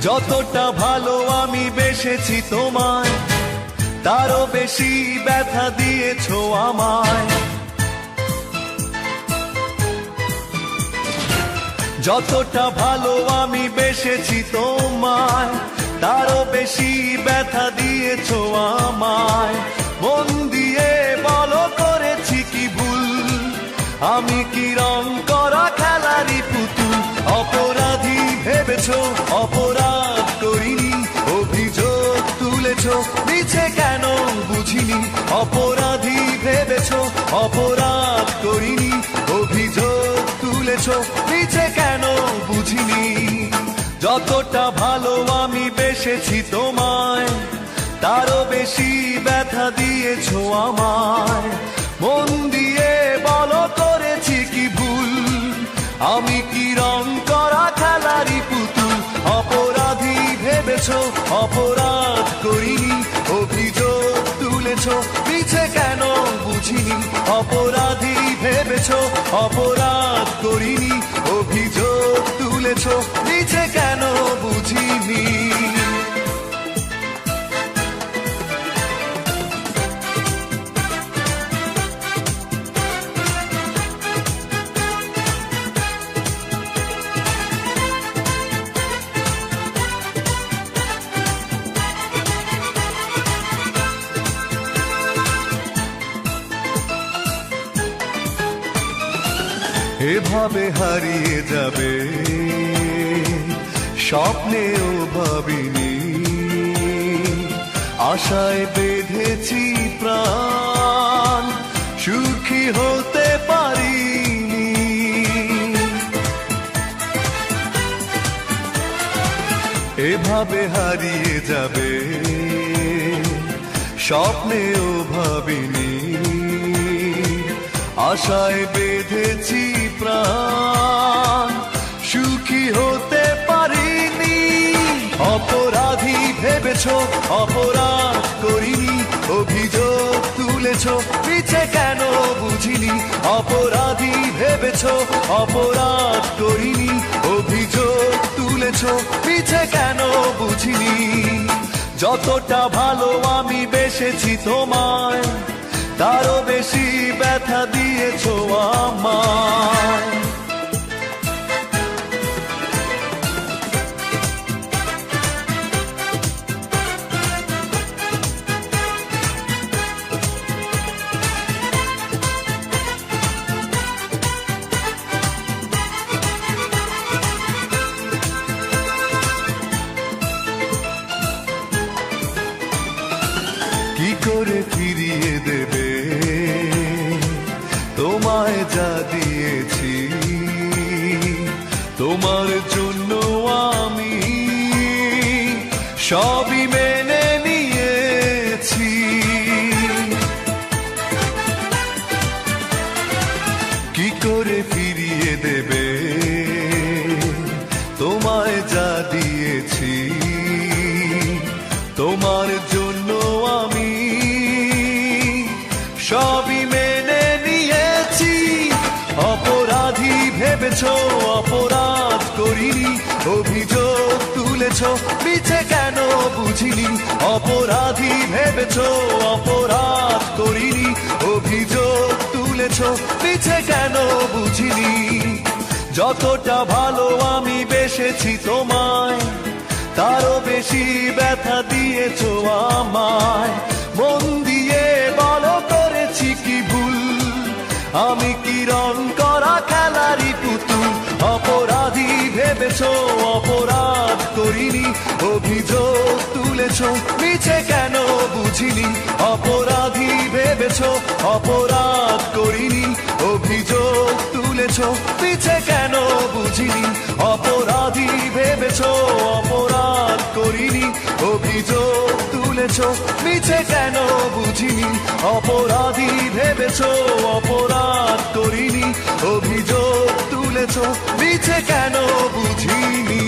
যতটা ভালো আমি বেসেছি তোমায়, তারও বেশি ব্যথা দিয়েছো আমায়। যতটা ভালো আমি বেসেছি তোমায়, তারও বেশি ব্যথা দিয়েছো আমায়। মন দিয়ে বলো করেছি কি ভুল, আমি কি রং করা খেলারই পুতুল? অপরাধী ভেবেছো, অপরাধ করিনি, অভিযোগ তুলেছো মিছে কেন বুঝিনি। অপরাধী ভেবেছো, অপরাধ করিনি, অভিযোগ তুলেছো মিছে কেন বুঝিনি। যতটা ভালো আমি বেসেছি তোমায়, তারও বেশি ব্যথা দিয়েছো আমায়। মন দিয়ে বলো করেছি কি ভুল, আমি কি রং করা খেলারই পুতুল? অপরাধী ভেবেছো, অপরাধ করিনি, অভিযোগ তুলেছো মিছে কেন বুঝিনি। অপরাধী ভেবেছো, অপরাধ করিনি, অভিযোগ তুলেছো মিছে কেন বুঝিনি। এভাবে হারিয়ে যাবে স্বপ্নেও ভাবিনি, আশায় বেঁধেছি প্রাণ, সুখী হতে পারিনি। এভাবে হারিয়ে যাবে স্বপ্নেও ভাবিনি, আশায় বেঁধেছি প্রাণ, সুখী হতে পারিনি। অপরাধী ভেবেছো, অপরাধ করিনি, অভিযোগ তুলেছো মিছে কেন বুঝিনি। অপরাধী ভেবেছো, অপরাধ করিনি, অভিযোগ তুলেছো মিছে কেন বুঝিনি। যতটা ভালো আমি বেসেছি তোমায়, তারও বেশি ব্যথা দিয়েছো আমায়। কি করে ফিরিয়ে দেবে তোমায় যা দিয়েছি? তোমার জন্য আমি সবই মেনে নিয়েছি। কি করে ফিরিয়ে দেবে তোমায় যা দিয়েছি? তোমার জন্য আমি সবই মেনে নিয়েছি। অপরাধী ভেবেছো, অপরাধ করিনি, অভিযোগ তুলেছো মিছে কেন বুঝিনি। অপরাধী ভেবেছো, অপরাধ করিনি, অভিযোগ তুলেছো মিছে কেন বুঝিনি। যতটা ভালো আমি বেসেছি তোমায়, তারও বেশি ব্যথা দিয়েছো আমায়। মন দিয়ে বলো করেছি কি ভুল, আমি কি রং করা খেলারই পুতুল? অপরাধী ভেবেছো, অপরাধ করিনি, অভিযোগ তুলেছো মিছে কেন বুঝিনি। অপরাধী ভেবেছো, অপরাধ করিনি, অভিযোগ তুলেছো মিছে কেন বুঝিনি। অপরাধী ভেবেছো, অপরাধ করিনি, অভিযোগ তুলেছো মিছে কেন বুঝিনি। অপরাধী ভেবেছো, অপরাধ করিনি, অভিযোগ তুলেছো মিছে কেন বুঝিনি।